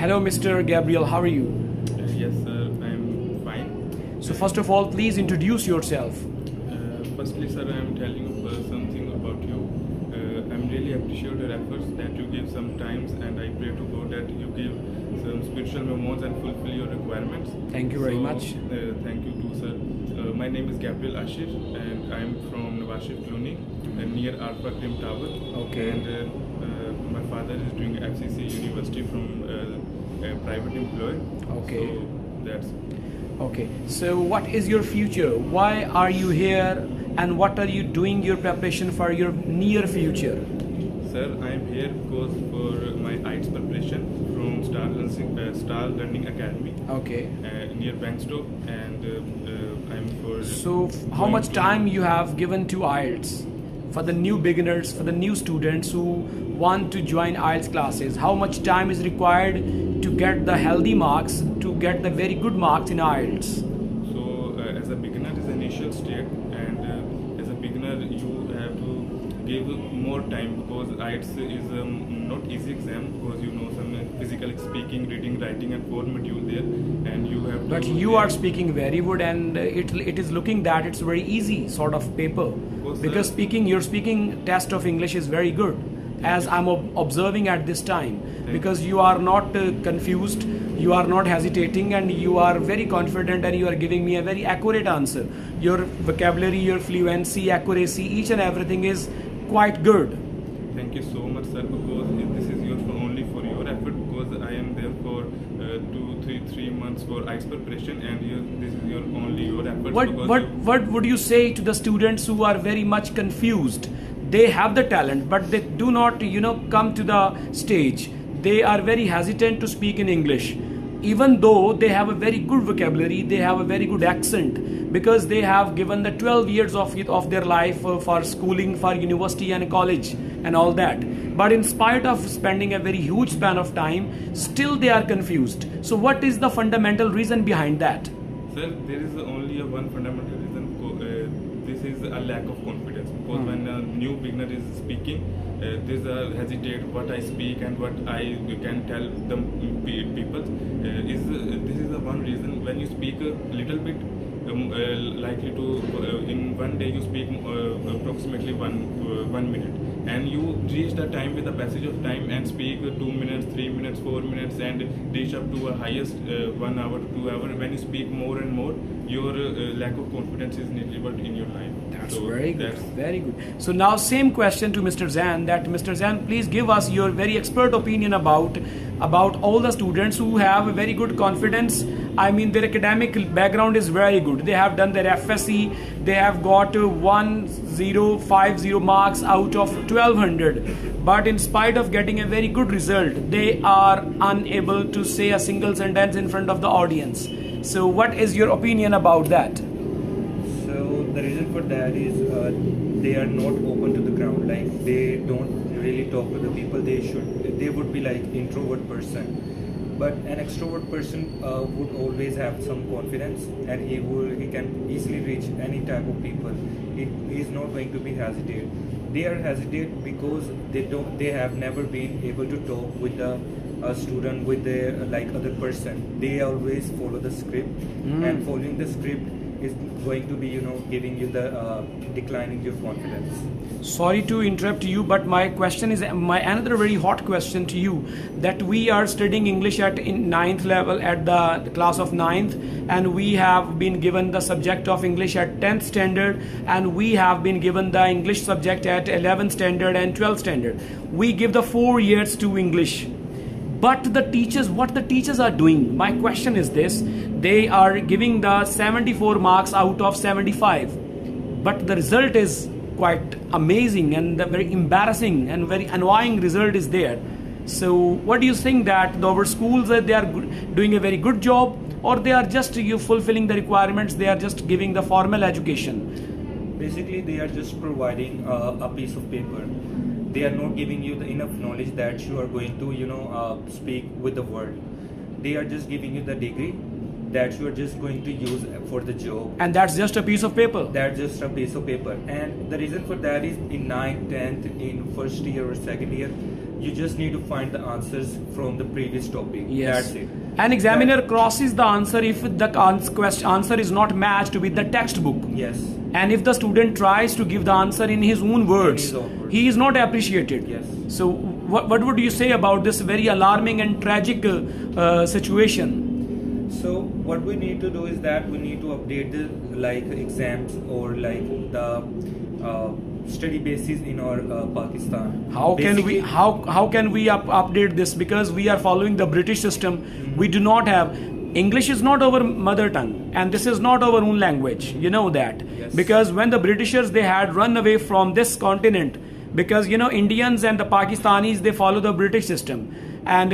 Hello, Mr. Gabriel. How are you? Yes, sir, I'm fine. So, first of all, please introduce yourself. Firstly, sir, I'm telling you something about you. I'm really appreciate your efforts that you give sometimes, and I pray to God that you give some spiritual moments and fulfill your requirements. Thank you very much. Thank you too, sir. My name is Gabriel Ashir, and I'm from Nawashif Cluny, near Alpha Grim Tower. Okay. And my father is doing FCC University from a private employer. Okay. So that's. Okay. So, what is your future? Why are you here? And what are you doing your preparation for your near future? Sir, I am here because for my IELTS preparation from Star Learning Academy. Okay. Near Bankstock, and I'm for. So, how much time you have given to IELTS for the new beginners, for the new students who want to join IELTS classes? How much time is required to get the healthy marks, to get the very good marks in IELTS? So, as a beginner is initial state, and as a beginner you have to give more time because IELTS is not easy exam because you know some physical speaking, reading, writing, and 4 module there, and you have to. But you are speaking very good, and it is looking that it's very easy sort of paper, because your speaking test of English is very good, as I'm observing at this time, because you are not confused, you are not hesitating, and you are very confident, and you are giving me a very accurate answer. Your vocabulary, your fluency, accuracy, each and everything is quite good. Thank you so much, sir, because this is only for your effort, because I am there for 3 months for IELTS preparation, and this is only your effort. What would you say to the students who are very much confused? They have the talent, but they do not, come to the stage. They are very hesitant to speak in English, even though they have a very good vocabulary, they have a very good accent, because they have given the 12 years of their life for schooling, for university and college and all that. But in spite of spending a very huge span of time, still they are confused. So what is the fundamental reason behind that? Sir, there is only one fundamental reason. This is a lack of confidence, because when a new beginner is speaking, there's a hesitate what I speak and what I can tell the people. This is the one reason. When you speak a little bit, likely to in one day you speak approximately one minute, and you reach the time with the passage of time and speak 2 minutes, 3 minutes, 4 minutes, and reach up to a highest 1 hour, 2 hours. When you speak more and more, your lack of confidence is negligible in your life. That's very good. Very good. So now same question to Mr. Zan, that Mr. Zan, please give us your very expert opinion about all the students who have a very good confidence. I mean, their academic background is very good. They have done their FSC. They have got 1050 marks out of 1200. But in spite of getting a very good result, they are unable to say a single sentence in front of the audience. So what is your opinion about that? So the reason for that is they are not open to the crowd. Like, they don't really talk to the people. They would be like introvert person. But an extrovert person would always have some confidence, and he can easily reach any type of people. He is not going to be hesitate. They are hesitate because they have never been able to talk with the student, with the other person. They always follow the script, and following the script is going to be giving you the declining your confidence. Sorry to interrupt you, but my question is another very hot question to you, that we are studying English in 9th level at the class of 9th, and we have been given the subject of English at 10th standard, and we have been given the English subject at 11th standard and 12th standard. We give the 4 years to English. But what the teachers are doing, my question is this: they are giving the 74 marks out of 75, but the result is quite amazing, and the very embarrassing and very annoying result is there. So what do you think, that our schools, they are doing a very good job, or they are just fulfilling the requirements, they are just giving the formal education? Basically, they are just providing a piece of paper. They are not giving you the enough knowledge that you are going to speak with the world. They are just giving you the degree that you are just going to use for the job. And that's just a piece of paper. That's just a piece of paper. And the reason for that is in 9th, 10th, in first year or second year, You just need to find the answers from the previous topic. Yes. That's it. An examiner crosses the answer if the answer is not matched with the textbook. Yes. And if the student tries to give the answer in his own words, he is not appreciated. Yes. So what would you say about this very alarming and tragic situation? So what we need to do is that we need to update the exams or the study basis in our Pakistan. How can we update this? Because we are following the British system. We do not have English is not our mother tongue, and this is not our own language. You know that. Yes. Because when the Britishers, they had run away from this continent, because Indians and the Pakistanis, they follow the British system. And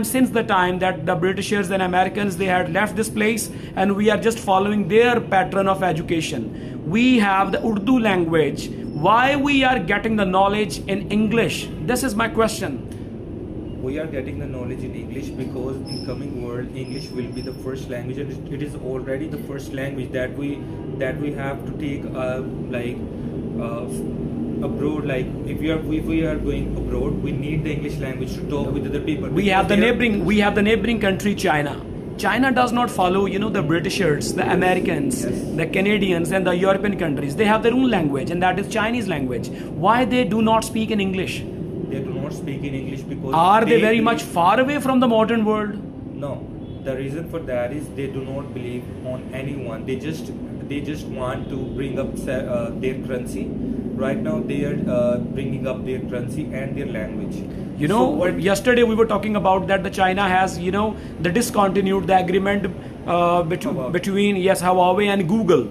since the time that the Britishers and Americans, they had left this place, and we are just following their pattern of education. We have the Urdu language. Why we are getting the knowledge in English? This is my question. We are getting the knowledge in English because in coming world, English will be the first language, and it is already the first language that we have to take abroad. Like if we are going abroad, we need the English language to talk with other people. We have the neighboring country, China. China does not follow, the Britishers, the Americans, Yes. the Canadians, and the European countries. They have their own language, and that is Chinese language. Why they do not speak in English? They do not speak in English because Are they very much far away from the modern world? No, the reason for that is they do not believe on anyone. They just want to bring up their currency. Right now they are bringing up their currency and their language. Yesterday we were talking about that the China has, the discontinued the agreement between Huawei and Google.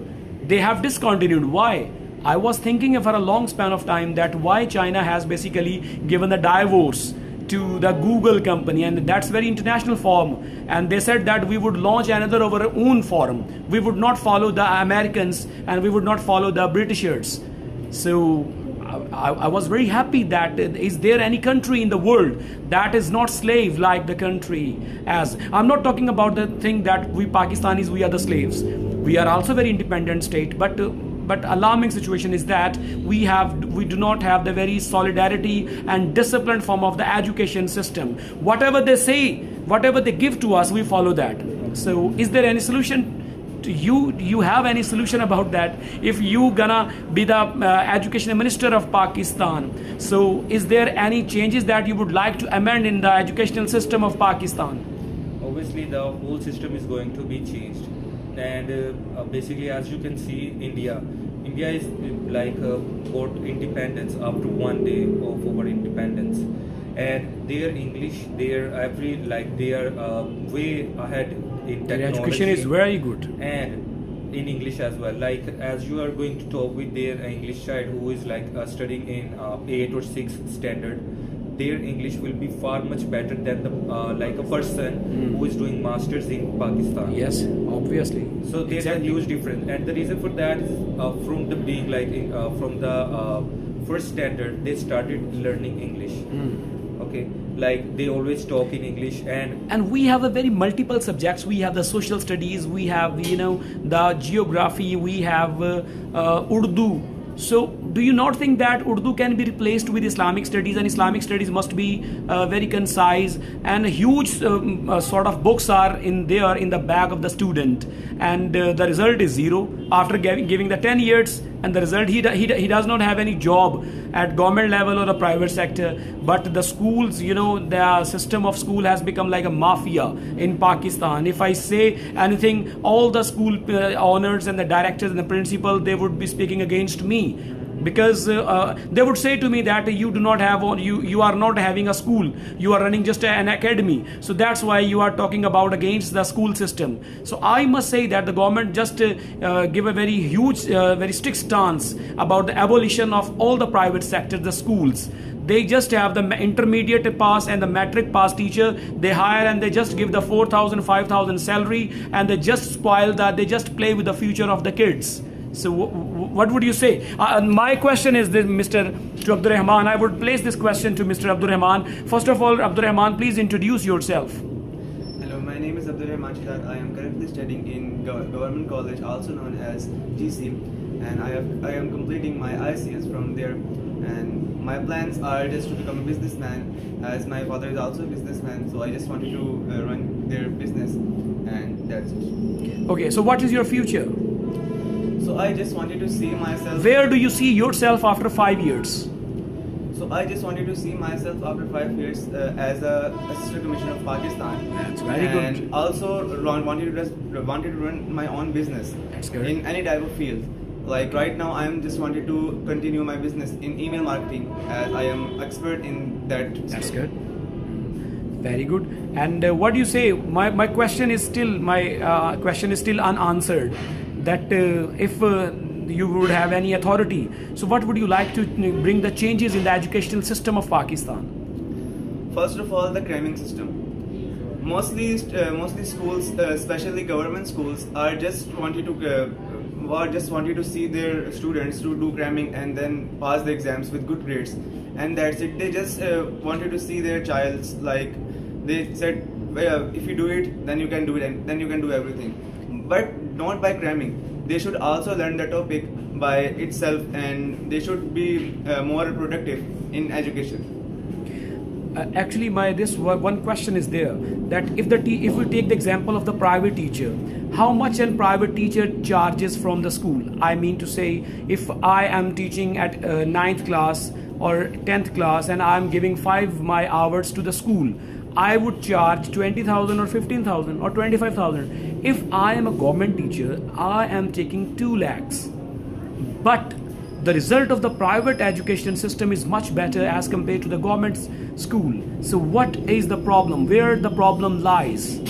They have discontinued. Why? I was thinking for a long span of time that why China has basically given the divorce to the Google company, and that's very international form, and they said that we would launch another of our own forum. We would not follow the Americans, and we would not follow the Britishers. So I was very happy that is there any country in the world that is not slave like the country as I'm not talking about the thing that we Pakistanis, we are the slaves. We are also very independent state, but alarming situation is that we do not have the very solidarity and disciplined form of the education system. Whatever they say, whatever they give to us, we follow that. So is there any solution? Do you have any solution about that? If you gonna be the education minister of Pakistan, so is there any changes that you would like to amend in the educational system of Pakistan? Obviously, the whole system is going to be changed, and basically, as you can see, India is got independence after one day of our independence, and their English, they are way ahead in Their technology. education is very good. And in English as well. Like as you are going to talk with their English child who is studying in 8 or 6 standard, their English will be far much better than the a person who is doing masters in Pakistan. Yes, obviously. So there's a huge difference, and the reason for that is from the being from the first standard they started learning English. Okay, like they always talk in English, and we have a very multiple subjects. We have the social studies, we have the geography, we have Urdu. So do you not think that Urdu can be replaced with Islamic studies, and Islamic studies must be very concise, and huge sort of books are in the bag of the student, and the result is zero after giving the 10 years, and the result he does not have any job at government level or the private sector. But the schools, the system of school has become like a mafia in Pakistan. If I say anything, all the school owners and the directors and the principal, they would be speaking against me, because they would say to me that you are not having a school, you are running just an academy, so that's why you are talking about against the school system. So I must say that the government just give a very huge very strict stance about the abolition of all the private sector, the schools. They just have the intermediate pass and the matric pass teacher they hire, and they just give the 4,000 5,000 salary, and they just they just play with the future of the kids. So what would you say? My question is this, to Abdur Rahman. I would place this question to Mr. Abdur Rahman. First of all, Abdur Rahman, please introduce yourself. Hello, my name is Abdur Rahman. I am currently studying in Government College, also known as GC. and I am completing my ICS from there. And my plans are just to become a businessman, as my father is also a businessman. So I just wanted to run their business, and that's it. Okay, so what is your future? So I just wanted to see myself. Where do you see yourself after 5 years? So I just wanted to see myself after 5 years as a assistant commissioner of Pakistan. That's very good. And also wanted to run my own business. That's good. In any type of field. Like right now, I am just wanted to continue my business in email marketing, as I am expert in that. That's good. Very good. And what do you say? My question is still unanswered. That if you would have any authority, so what would you like to bring the changes in the educational system of Pakistan? First of all, the cramming system. Mostly schools, especially government schools, are just wanted to see their students to do cramming and then pass the exams with good grades, and that's it. They just wanted to see their child's, like they said, well, if you do it, then you can do it, and then you can do everything. But not by cramming. They should also learn the topic by itself, and they should be more productive in education. Actually, one question is there, that if we take the example of the private teacher, how much a private teacher charges from the school? I mean to say, if I am teaching at 9th class or 10th class and I am giving 5 my hours to the school, I would charge 20,000 or 15,000 or 25,000. If I am a government teacher, I am taking 2 lakhs. But the result of the private education system is much better as compared to the government school. So what is the problem? Where the problem lies?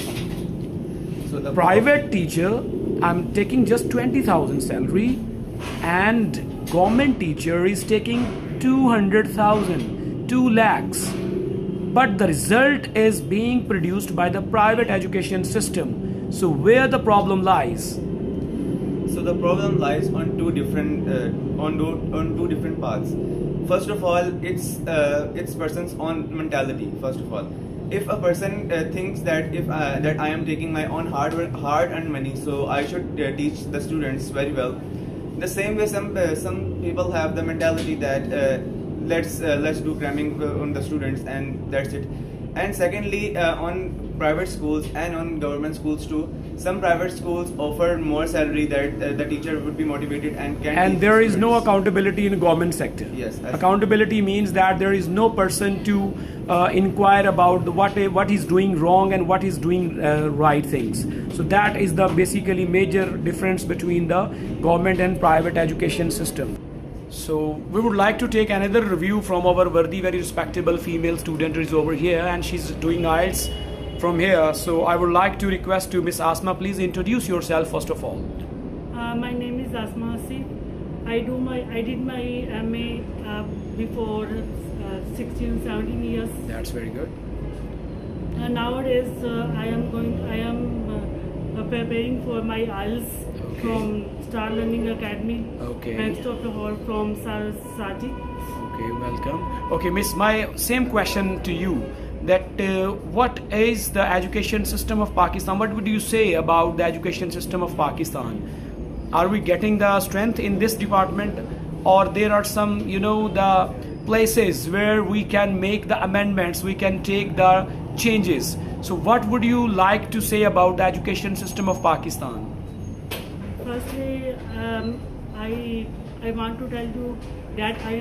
So the Private teacher, I'm taking just 20,000 salary, and government teacher is taking 200,000, 2 lakhs. But the result is being produced by the private education system. So where the problem lies? So the problem lies on two different paths. First of all, it's person's own mentality. First of all, if a person thinks that that I am taking my own hard-earned money, so I should teach the students very well. The same way, some people have the mentality that let's do cramming on the students, and that's it. And secondly, on private schools and on government schools too, some private schools offer more salary that the teacher would be motivated and can. And teach there the is no students. accountability in government sector. Yes. Accountability means that there is no person to inquire about what is doing wrong and what is doing right things. So that is the basically major difference between the government and private education system. So we would like to take another review from our worthy, very respectable female student who is over here, and she's doing IELTS from here. So I would like to request to Miss Asma, please introduce yourself first of all. My name is Asma Hasif. I did my MA before 16, 17 years. That's very good. Nowadays I am preparing for my IELTS from Star Learning Academy. Okay. Next of the hall from Saji. Okay, welcome. Okay, Miss, my same question to you, that what is the education system of Pakistan? What would you say about the education system of Pakistan? Are we getting the strength in this department, or there are some, the places where we can make the amendments, we can take the changes? So what would you like to say about the education system of Pakistan? Firstly, I want to tell you that I